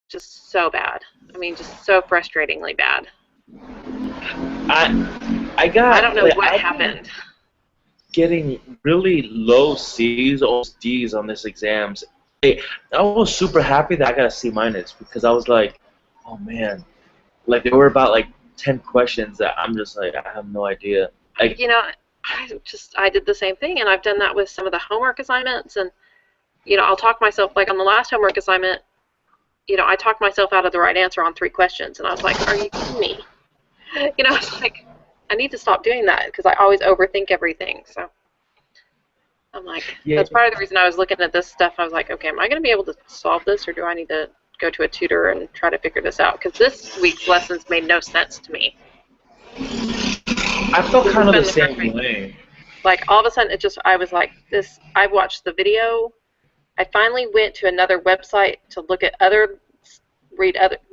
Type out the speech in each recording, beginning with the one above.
just so bad. I mean, just so frustratingly bad. I I got don't know like what I've been happened. getting really low C's or D's on this exams. I was super happy that I got a C minus because I was like, oh man, like there were about like 10 questions that I'm just like I have no idea. Like, You know, I did the same thing, and I've done that with some of the homework assignments, and I'll talk myself, like on the last homework assignment, I talked myself out of the right answer on 3 questions, and I was like, are you kidding me? It's like, I need to stop doing that because I always overthink everything. So I'm like, yeah, that's part of the reason I was looking at this stuff. I was like, okay, am I going to be able to solve this, or do I need to go to a tutor and try to figure this out? Because this week's lessons made no sense to me. I felt This has kind of the been the same frustrating. way. Like all of a sudden, I was like, this. I watched the video. I finally went to another website to look at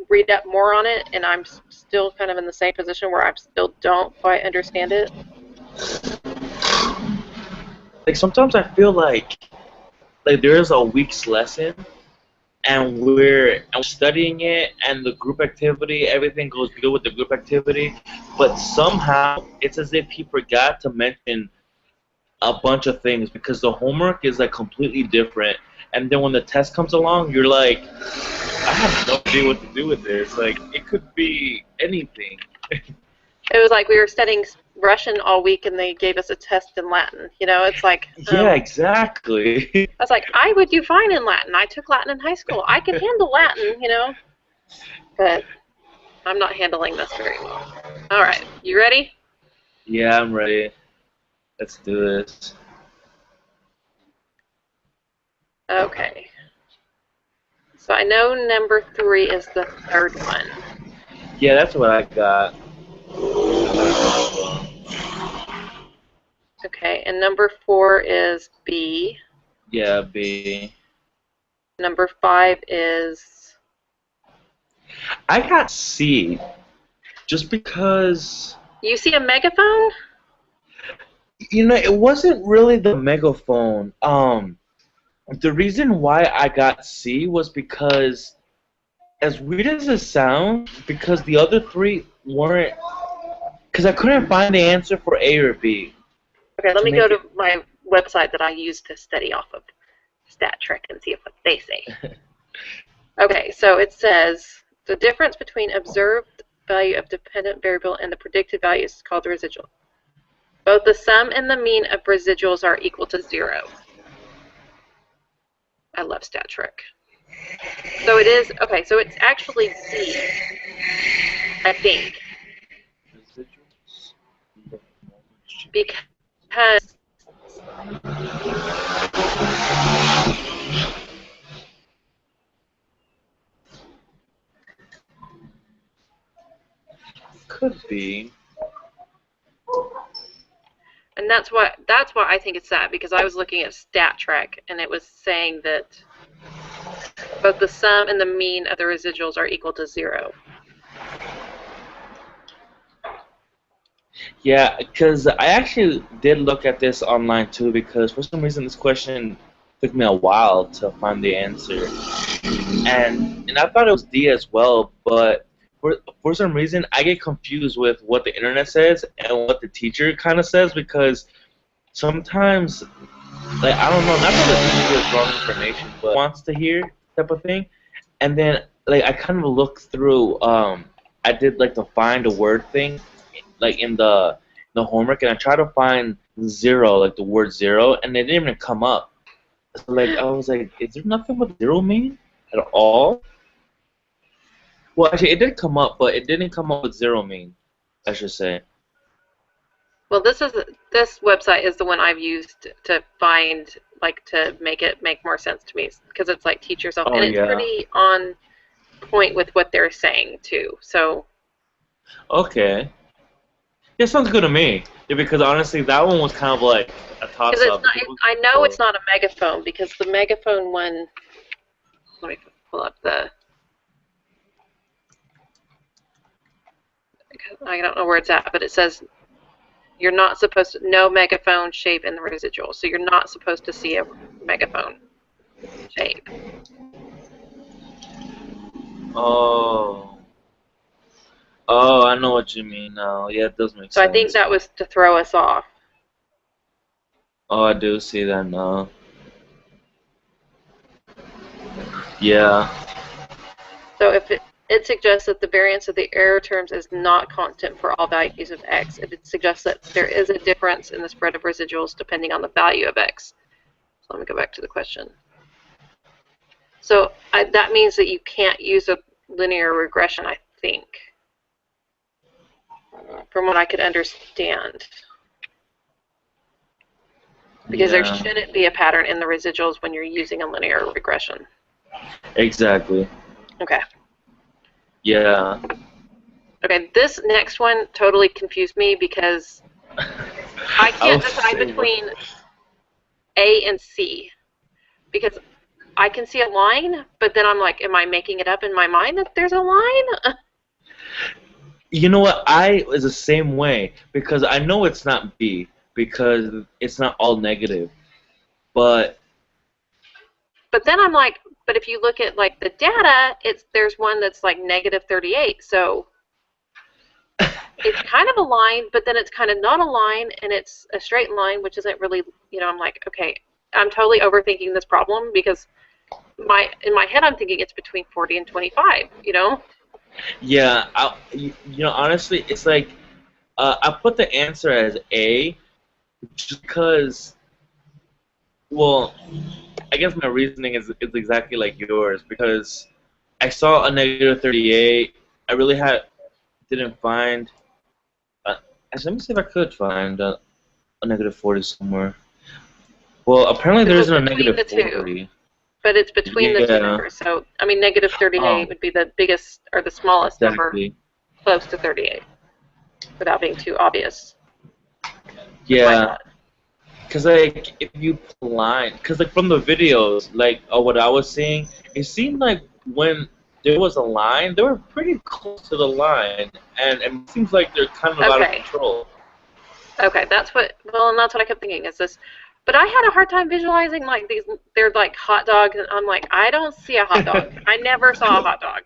read up more on it, and I'm still kind of in the same position where I still don't quite understand it. Like sometimes I feel like there's a week's lesson and we're studying it and the group activity, everything goes good with the group activity, but somehow it's as if he forgot to mention a bunch of things because the homework is like completely different, and then when the test comes along you're like, I have no idea what to do with this. Like it could be anything. It was like we were studying Russian all week, and they gave us a test in Latin. It's like, Yeah, exactly. I was like, I would do fine in Latin. I took Latin in high school. I can handle Latin, but I'm not handling this very well. All right, you ready? Yeah, I'm ready. Let's do this. Okay. So I know number 3 is the third one. Yeah, that's what I got. Okay, and number 4 is B. Yeah, B. Number 5 is... I got C, just because, You see a megaphone? it wasn't really the megaphone. The reason why I got C was because, as weird as it sounds, because the other 3 weren't, because I couldn't find the answer for A or B. Okay, let To me go make to it, my website that I use to study off of, StatTrek, and see what they say. Okay, so it says the difference between observed value of dependent variable and the predicted value is called the residual. Both the sum and the mean of residuals are equal to 0. I love StatTrek. So it is, okay, so it's actually C, I think. Because could be. and that's why I think it's that, because I was looking at StatTrek and it was saying that both the sum and the mean of the residuals are equal to 0. Yeah, because I actually did look at this online too, because for some reason this question took me a while to find the answer. And I thought it was D as well, but for some reason I get confused with what the internet says and what the teacher kind of says, because sometimes, like, I don't know, not that the teacher gives wrong information, but wants to hear type of thing. And then like I kind of looked through, I did like the find a word thing, like in the homework, and I tried to find zero, like the word zero, and it didn't even come up. So like I was like, is there nothing with zero mean at all? Well, actually, it did come up, but it didn't come up with zero mean, I should say. Well, this website is the one I've used to find, like, to make it make more sense to me, because it's like teach yourself, Oh and it's yeah. pretty on point with what they're saying too. So Okay. Yeah, sounds good to me. Yeah, because honestly, that one was kind of like a because it's toss-up. not, I know it's not a megaphone, because the megaphone one. Let me pull up the. I don't know where it's at, but it says you're not supposed to know megaphone shape in the residual, so you're not supposed to see a megaphone shape. Oh. Oh, I know what you mean now. Yeah, it does make So I think sense. that was to throw us off. Oh, I do see that now. Yeah. So if it suggests that the variance of the error terms is not constant for all values of x, it suggests that there is a difference in the spread of residuals depending on the value of x. So let me go back to the question. So that means that you can't use a linear regression, I think, from what I could understand. Because there Yeah. shouldn't be a pattern in the residuals when you're using a linear regression. Exactly. Okay. Yeah. Okay, this next one totally confused me because I I can't was decide saying, what? between A and C. Because I can see a line, but then I'm like, am I making it up in my mind that there's a line? You know what? I was the same way because I know it's not B because it's not all negative. But But then I'm like, but if you look at like the data, there's one that's like negative 38. So it's kind of a line, but then it's kind of not a line, and it's a straight line, which isn't really, I'm like, okay, I'm totally overthinking this problem because in my head I'm thinking it's between 40 and 25, yeah, honestly, it's like I put the answer as A just because, well, I guess my reasoning is exactly like yours because I saw a negative 38. I really didn't find. Uh, Actually, let me see if I could find a negative 40 somewhere. Well, apparently there So it's isn't a between negative the two. 40. But it's between the two Yeah. numbers. So, I mean, negative 38 Oh, would be the biggest or the smallest number exactly. close to 38 without being too obvious, was my Yeah. thought. Cause like if you put a line, cause like from the videos, like what I was seeing, it seemed like when there was a line, they were pretty close to the line, and it seems like they're kind of out of Okay. control. Okay, and that's what I kept thinking is this. But I had a hard time visualizing like they're like hot dogs, and I'm like, I don't see a hot dog. I never saw a hot dog.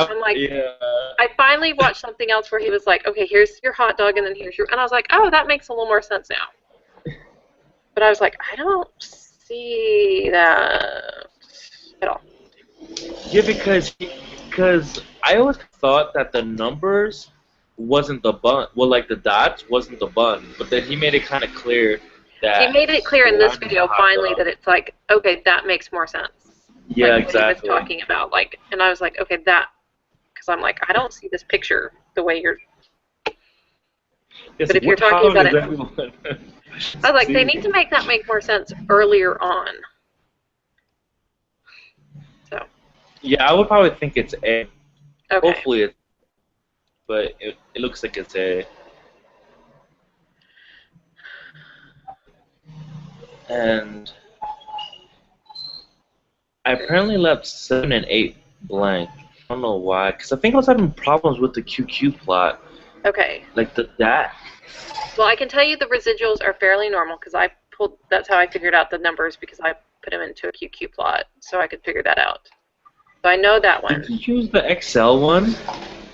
I'm like, Yeah. I finally watched something else where he was like, okay, here's your hot dog, and then and I was like, oh, that makes a little more sense now. But I was like, I don't see that at all. Yeah, because I always thought that the numbers wasn't the bun. Well, like the dots wasn't the bun, but then he made it kind of clear He that made it clear the in this line is a video hot finally dog. that it's like, okay, that makes more sense. Yeah, Like what he was exactly. talking about, like, and I was like, okay, because I'm like, I don't see this picture the way you're. Yes, But if you're what hot talking dog about is it, everyone I was like, they see? need to make that make more sense earlier on. So, Yeah, I would probably think it's A. okay. Hopefully it's, but it looks like it's A. And I apparently left 7 and 8 blank. I don't know why, because I think I was having problems with the QQ plot, Okay. like that. Well, I can tell you the residuals are fairly normal because that's how I figured out the numbers because I put them into a QQ plot so I could figure that out. So I know that Did one. you use the Excel one?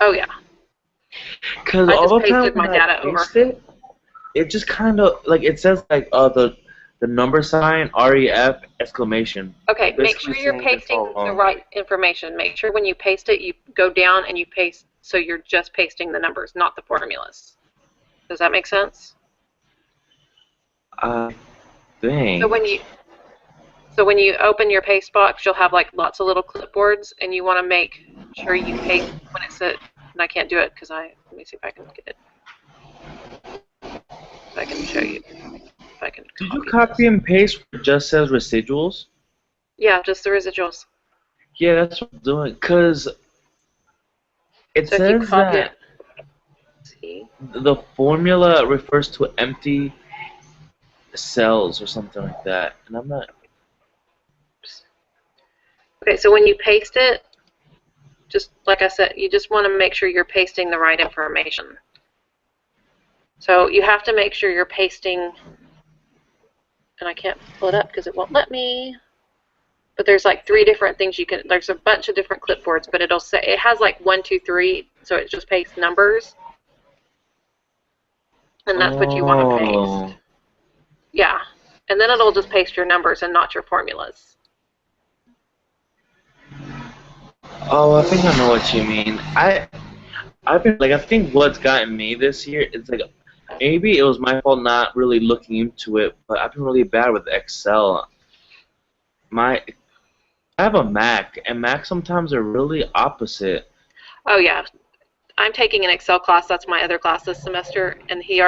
Oh, yeah. Because I all just the time pasted when my I data over. paste it, it just kind of like it says like the number sign REF exclamation. Okay, make Basically sure you're saying it's all pasting the wrong. right information. Make sure when you paste it, you go down and you paste, so you're just pasting the numbers, not the formulas. Does that make sense? I So think. when you open your paste box, you'll have like lots of little clipboards, and you want to make sure you paste when it's at, and I can't do it because let me see if I can get it. If I can show you. If I can Did you copy copy this. and paste where it just says residuals? Yeah, just the residuals. Yeah, that's what I'm doing. Because it So if you says copy it, that see. the formula refers to empty cells or something like that. And I'm not. Okay, so when you paste it, just like I said, you just want to make sure you're pasting the right information. So you have to make sure you're pasting, and I can't pull it up because it won't let me. But there's like 3 different things you can. There's a bunch of different clipboards, but it'll say it has like 1, 2, 3, so it just pastes numbers, and that's what you want to paste. Yeah, and then it'll just paste your numbers and not your formulas. Oh, I think I know what you mean. I've been like, I think what's gotten me this year is like, maybe it was my fault not really looking into it, but I've been really bad with Excel. I have a Mac, and Mac sometimes are really opposite. Oh yeah, I'm taking an Excel class. That's my other class this semester, and he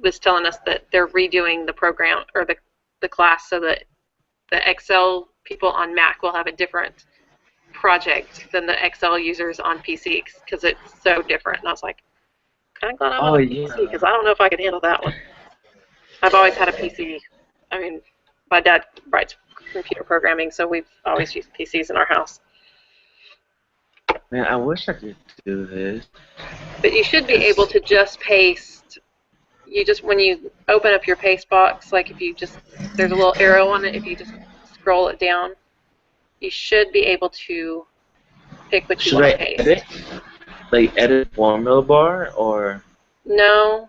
was telling us that they're redoing the program or the class so that the Excel people on Mac will have a different project than the Excel users on PC because it's so different. And I was like, kind of glad I'm on a PC because I don't know if I could handle that one. I've always had a PC. I mean, my dad writes computer programming, so we've always used PCs in our house. Man, I wish I could do this. But you should be able to just paste. When you open up your paste box, like if you just, there's a little arrow on it, if you just scroll it down, you should be able to pick what you want to paste. Edit? Like edit formula bar or? No.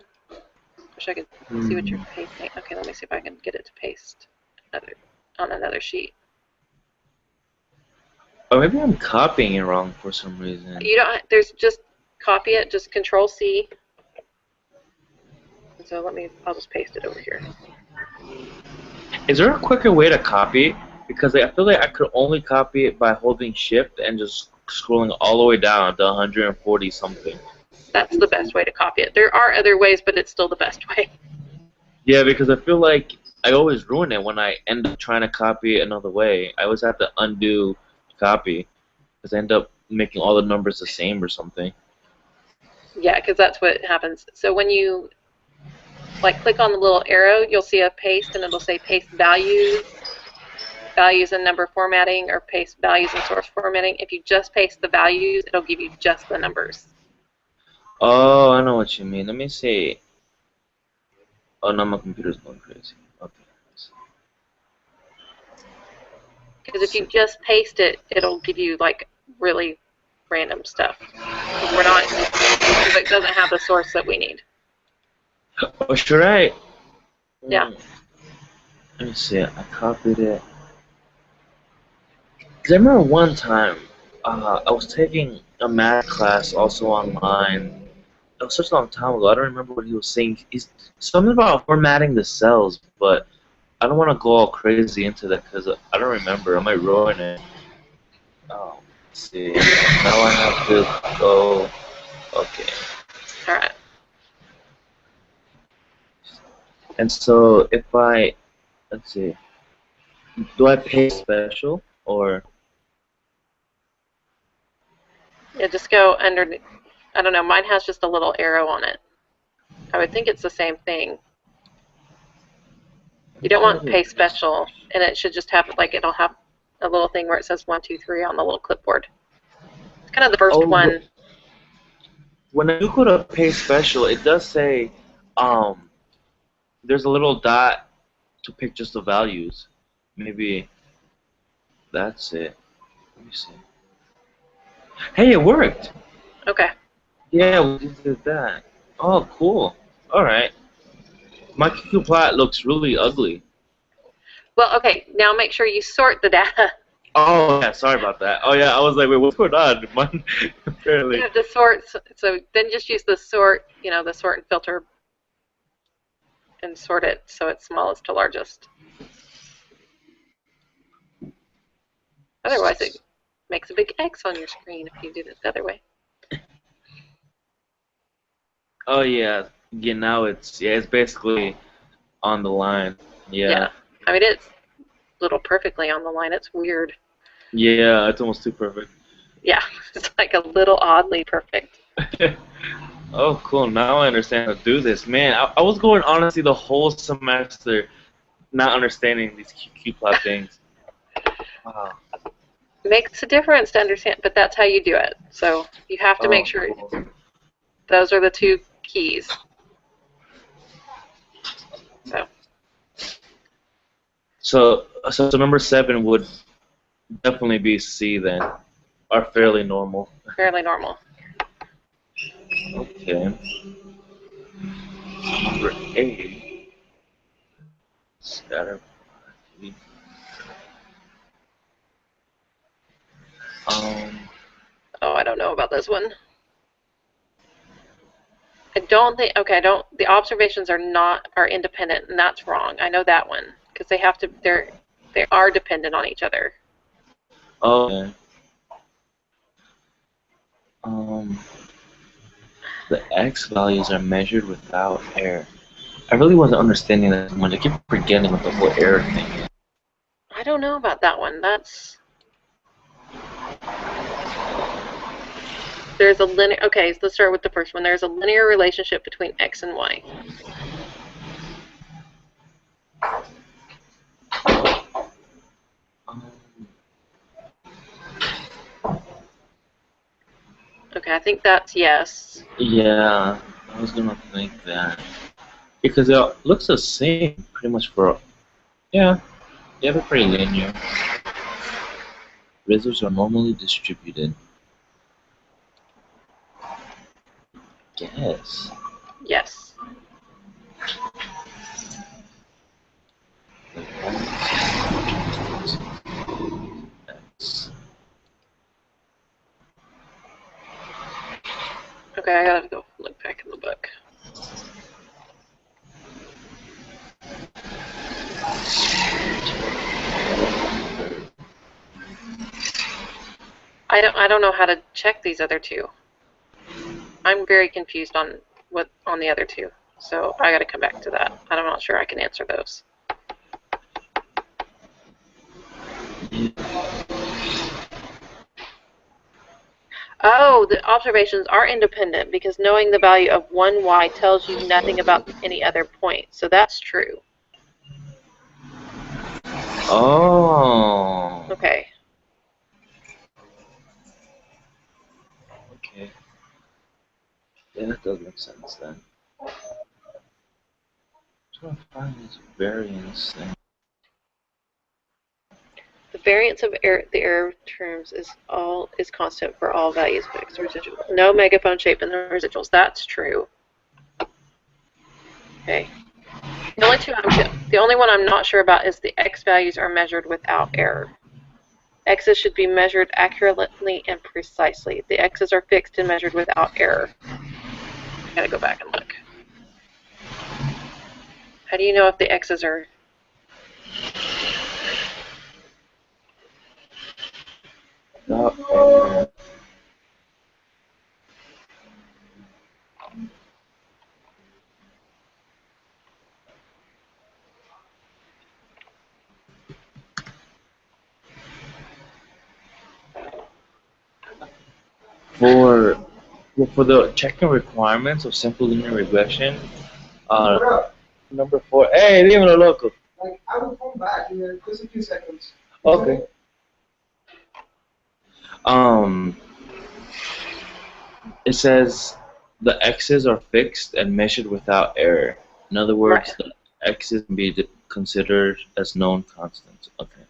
Wish I could see what you're pasting. Okay, let me see if I can get it to paste on another sheet. Or maybe I'm copying it wrong for some reason. You don't. There's just copy it. Just Control C. And so I'll just paste it over here. Is there a quicker way to copy it? Because I feel like I could only copy it by holding Shift and just scrolling all the way down to 140 something. That's the best way to copy it. There are other ways, but it's still the best way. Yeah, because I feel like I always ruin it when I end up trying to copy it another way. I always have to undo copy because I end up making all the numbers the same or something. Yeah, because that's what happens. So when you click on the little arrow, you'll see a paste, and it'll say paste values and number formatting, or paste values and source formatting. If you just paste the values, it'll give you just the numbers. Oh, I know what you mean. Let me see. Oh, now my computer's going crazy. Okay. Because if you just paste it, it'll give you really random stuff. Because it doesn't have the source that we need. Oh, should I? Yeah. Let me see. I copied it. Because I remember one time I was taking a math class also online. It was such a long time ago. I don't remember what he was saying. He's something about formatting the cells, but I don't want to go all crazy into that because I don't remember. I might ruin it. Oh, let's see. Now I have to go. Okay. All right. And so if let's see, do I pay special or? Yeah, just go under. I don't know. Mine has just a little arrow on it. I would think it's the same thing. You don't want pay special, and it should just have it'll have a little thing where it says 1, 2, 3 on the little clipboard. It's kind of the first one. When I go to pay special, it does say there's a little dot to pick just the values. Maybe that's it. Let me see. Hey, it worked. Okay. Yeah, we did that. Oh, cool. All right. My QQ plot looks really ugly. Well, okay. Now make sure you sort the data. Oh, yeah. Sorry about that. Oh, yeah. I was like, wait, what's going on? Mine, apparently. You have to sort. So then just use the sort. The sort and filter, and sort it so it's smallest to largest. Otherwise, it makes a big X on your screen if you do this the other way. Oh yeah, yeah. Now it's basically on the line. Yeah. I mean it's little perfectly on the line. It's weird. Yeah, it's almost too perfect. Yeah, it's like a little oddly perfect. Oh, cool. Now I understand how to do this. Man, I was going honestly the whole semester not understanding these QQ plot things. Wow. Makes a difference to understand, but that's how you do it. So you have to make sure those are the 2 keys. So number 7 would Definitely be C then, or fairly normal. Fairly normal. Okay. Number 8. Scatter. Um. Oh, I don't know about this one. I don't think. Okay, I don't. The observations are independent, and that's wrong. I know that one because they have to. They are dependent on each other. Okay. Um. The X values are measured without error. I really wasn't understanding that one. I keep forgetting what the whole error thing is. I don't know about that one. There's a linear. Okay, so let's start with the first one. There's a linear relationship between X and Y. Um, Okay, I think that's yes. yeah, I was gonna think that because it looks the same pretty much for. Yeah, they're pretty linear. Results are normally distributed. Guess. Yes. X. Okay, I gotta go look back in the book. I don't know how to check these other two. I'm very confused on the other two. So I gotta come back to that. I'm not sure I can answer those. Oh, the observations are independent because knowing the value of one y tells you nothing about any other point. So that's true. Oh. Okay. Okay. Yeah, that does make sense then. I'm trying to find this variance thing. The variance of the error terms is constant for all values of x residual. No megaphone shape in the residuals. That's true. Okay. The only one I'm not sure about is the x values are measured without error. X's should be measured accurately and precisely. The X's are fixed and measured without error. I gotta go back and look. How do you know if the X's are... Without error. For the checking requirements of simple linear regression, number 4. Hey, dímelo, loco. Like, I will come back in just a few seconds. Okay. It says the x's are fixed and measured without error. In other words, Right. the x's can be considered as known constants. Okay.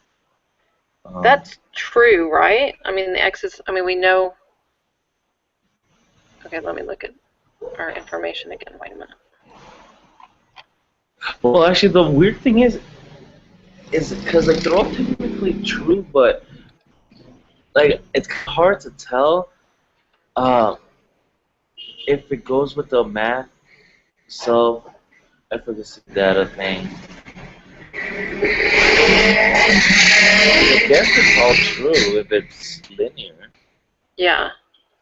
That's true, right? I mean, the X's, I mean, we know... Okay, let me look at our information again. Wait a minute. Well, actually, the weird thing is because like they're all technically true, but like it's hard to tell if it goes with the math self-efficacy data thing. I guess it's all true if it's linear. Yeah,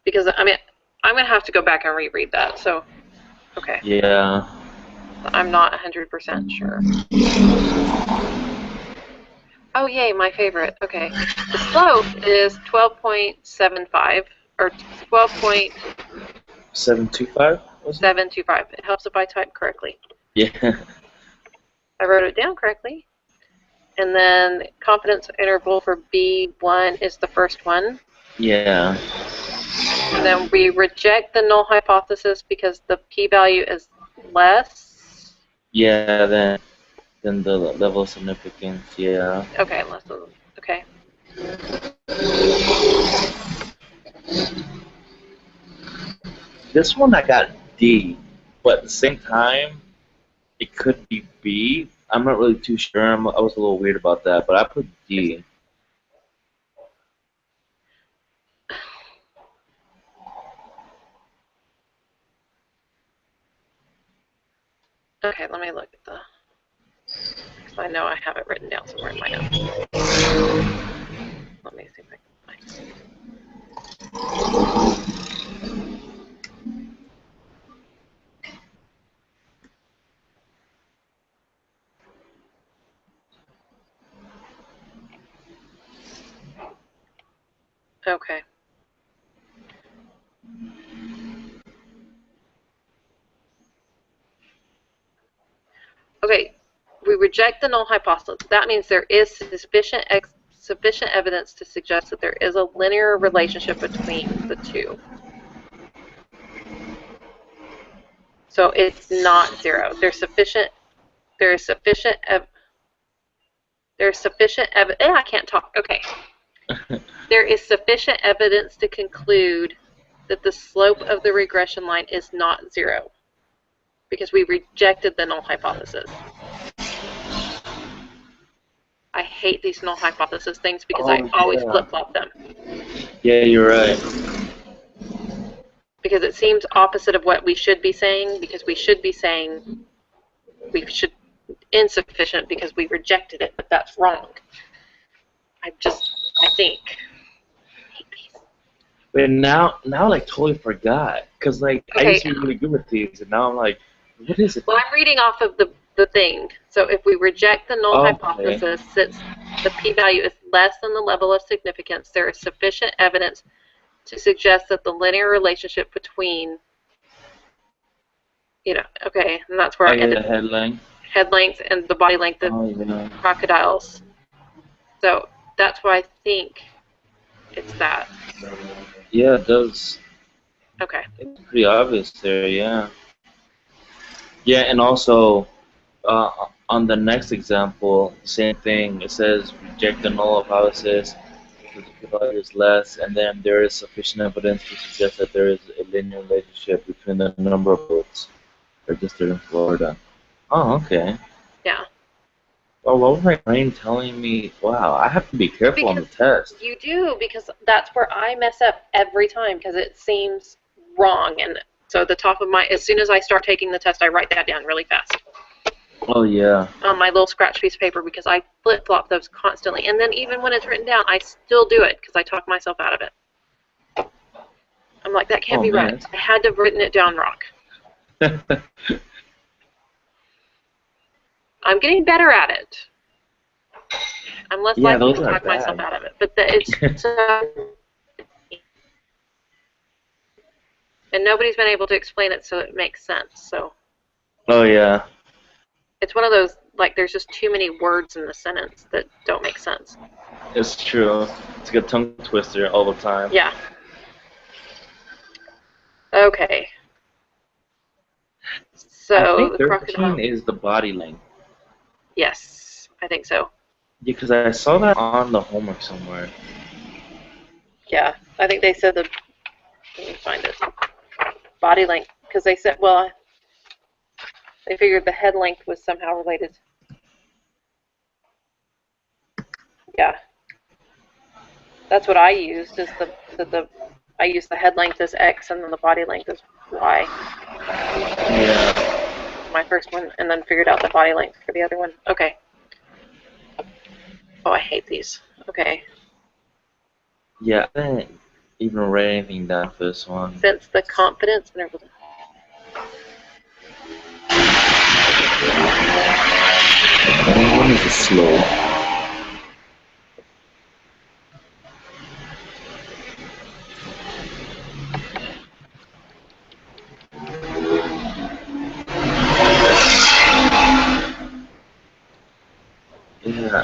because, I mean, I'm going to have to go back and reread that, so, okay. Yeah. I'm not 100% sure. Oh, yay, my favorite. Okay. The slope is 12.75, or 725 was it? 12.725. It helps if I type correctly. Yeah. I wrote it down correctly. And then confidence interval for B1 is the first one. Yeah. And then we reject the null hypothesis because the p-value is less. Yeah, then the level of significance, yeah. Okay, okay. This one I got D, but at the same time, it could be B. I'm not really too sure. I was a little weird about that, but I put D. Okay, let me look at the, because I know I have it written down somewhere in my notes. Let me see if I can find it. Okay. Okay, we reject the null hypothesis. That means there is sufficient evidence to suggest that there is a linear relationship between the two. So it's not zero. There's sufficient I can't talk. Okay. There is sufficient evidence to conclude that the slope of the regression line is not zero because we rejected the null hypothesis. I hate these null hypothesis things because I always flip-flop them. Yeah, you're right. Because it seems opposite of what we should be saying, because we should be saying insufficient because we rejected it, but that's wrong. I think. But now like totally forgot, cause like I used to be really good with these, and now I'm like, what is it? Well, I'm reading off of the thing. So if we reject the null hypothesis, since the p-value is less than the level of significance, there is sufficient evidence to suggest that the linear relationship between, and that's where I ended. Head length. Head length and the body length of crocodiles. So that's why I think it's that. Yeah, it does. Okay. It's pretty obvious there, yeah. Yeah, and also on the next example, same thing. It says reject the null hypothesis because the p-value is less, and then there is sufficient evidence to suggest that there is a linear relationship between the number of votes registered in Florida. Oh, okay. Yeah. Well, what was my brain telling me? Wow, I have to be careful on the test. You do, because that's where I mess up every time because it seems wrong. And so at the top of as soon as I start taking the test, I write that down really fast. Oh, yeah. On my little scratch piece of paper because I flip-flop those constantly. And then even when it's written down, I still do it because I talk myself out of it. I'm like, that can't be right. I had to have written it down wrong. I'm getting better at it. I'm less likely to talk myself out of it. But it's and nobody's been able to explain it so it makes sense. So. Oh, yeah. It's one of those, like, there's just too many words in the sentence that don't make sense. It's true. It's like a tongue twister all the time. Yeah. Okay. So I think the 13 is the body length. Yes, I think so. Yeah, because I saw that on the homework somewhere. Yeah, I think they said let me find it. Body length, because they said, well, they figured the head length was somehow related. Yeah. That's what I used, is I used the head length as X and then the body length as Y. Yeah. My first one, and then figured out the body length for the other one. Okay. Oh, I hate these. Okay. Yeah, I didn't even write anything down for this one. Since the confidence and everything. That one is slow. Yeah.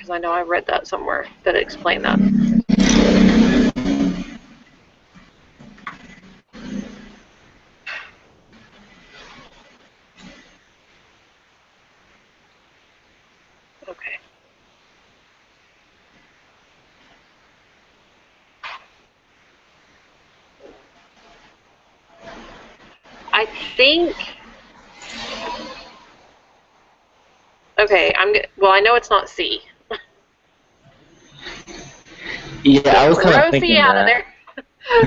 because I know I read that somewhere that explained that. Okay. I think. Okay, well, I know it's not C. Yeah, I was kind of Throw C thinking out of that.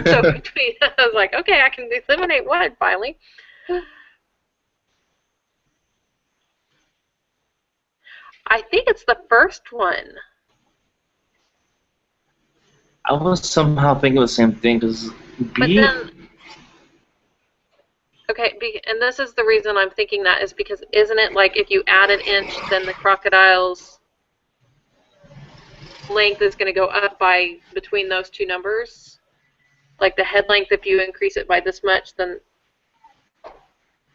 there. So between, I was like, okay, I can eliminate one finally. I think it's the first one. I was somehow thinking the same thing because But B. then, okay, and this is the reason I'm thinking that is because isn't it like if you add an inch, then the crocodile's length is going to go up by between those two numbers? Like the head length, if you increase it by this much, then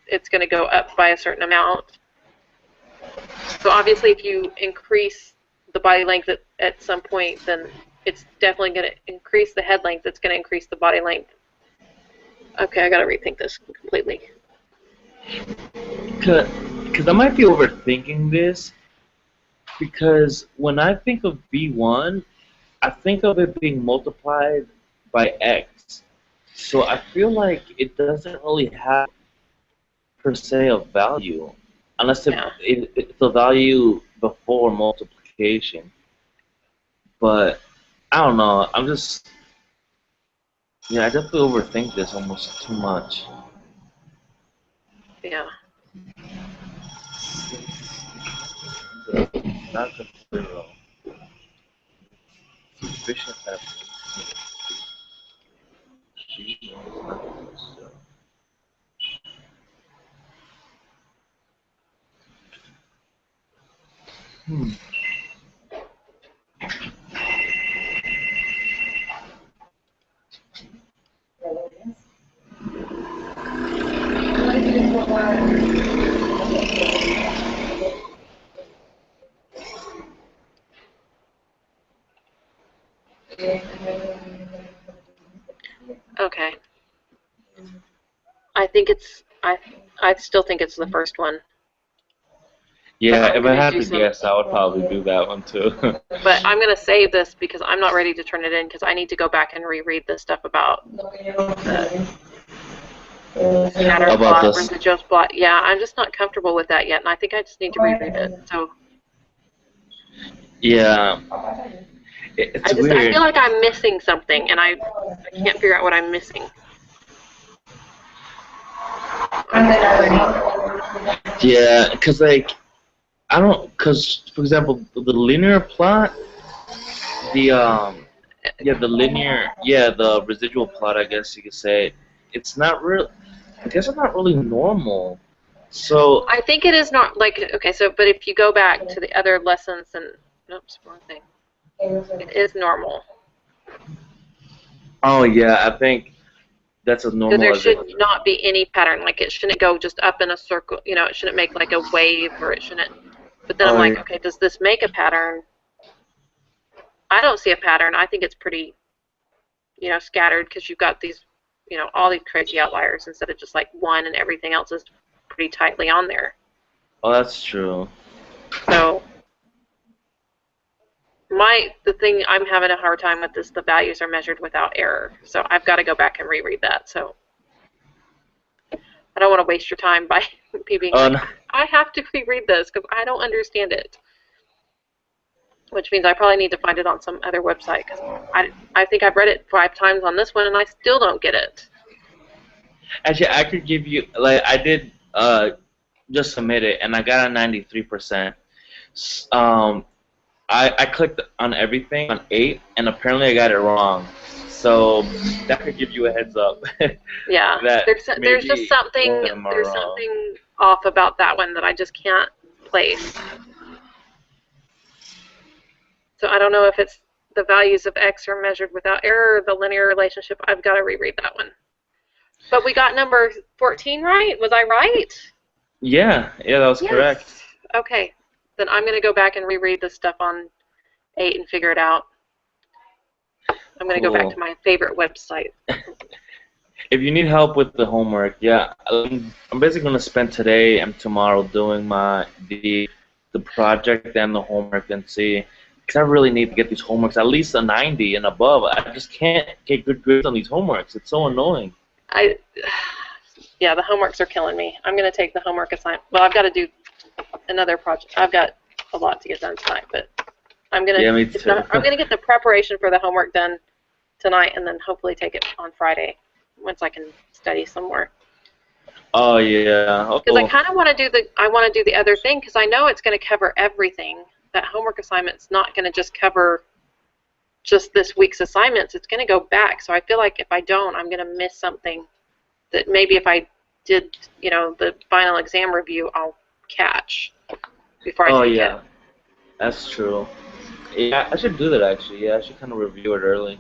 it's going to go up by a certain amount. So obviously if you increase the body length at some point, then it's definitely going to increase the head length. It's going to increase the body length. Okay, I got to rethink this completely. Because I might be overthinking this, because when I think of B1, I think of it being multiplied by X. So I feel like it doesn't really have, per se, a value, unless it's a value before multiplication. But I don't know. I definitely overthink this almost too much. Yeah. Not completely wrong. Sufficient evidence. Okay. I think it's I still think it's the first one. Yeah, if I had to guess, I would probably do that one too. But I'm going to save this because I'm not ready to turn it in because I need to go back and reread this stuff about the pattern plot, residual plot. Yeah, I'm just not comfortable with that yet, and I think I just need to reread it. So yeah, it's weird. I feel like I'm missing something, and I can't figure out what I'm missing. Yeah, because because for example, the linear plot, the residual plot, I guess you could say, it's not real. I guess it's not really normal. So I think it is not like okay. So, but if you go back to the other lessons and oops, wrong thing. It is normal. Oh yeah, I think that's a normal. Because there should not be any pattern. Like it shouldn't go just up in a circle. You know, it shouldn't make like a wave, or it shouldn't. But then I'm like, okay, does this make a pattern? I don't see a pattern. I think it's pretty, scattered because you've got these, all these crazy outliers instead of just like one and everything else is pretty tightly on there. Oh, that's true. So the thing I'm having a hard time with is the values are measured without error. So I've got to go back and reread that. So I don't want to waste your time by me being like, I have to reread this because I don't understand it. Which means I probably need to find it on some other website because I think I've read it 5 times on this one and I still don't get it. Actually, I could give you, like, I did just submit it and I got a 93%. I clicked on everything on 8 and apparently I got it wrong. So that could give you a heads up. Yeah, there's just something off about that one that I just can't place. So I don't know if it's the values of X are measured without error or the linear relationship. I've got to reread that one. But we got number 14 right? Was I right? Yeah, that was correct. Okay, then I'm going to go back and reread the stuff on 8 and figure it out. I'm going to go back Cool. to my favorite website. If you need help with the homework, yeah, I'm basically gonna spend today and tomorrow doing the project and the homework and see, because I really need to get these homeworks at least a 90 and above. I just can't get good grades on these homeworks. It's so annoying. Yeah, the homeworks are killing me. I'm going to take the homework assignment. Well, I've got to do another project. I've got a lot to get done tonight, but I'm going to Yeah, me too. I'm going to get the preparation for the homework done tonight, and then hopefully take it on Friday once I can study some more. Oh yeah. Because I Oh, kind of want to do the other thing, because I know it's going to cover everything. That homework assignment's not going to just cover just this week's assignments. It's going to go back. So I feel like if I don't, I'm going to miss something that maybe if I did, the final exam review, I'll catch before I oh take yeah, it. that's true. Yeah, I should do that actually. Yeah, I should kind of review it early.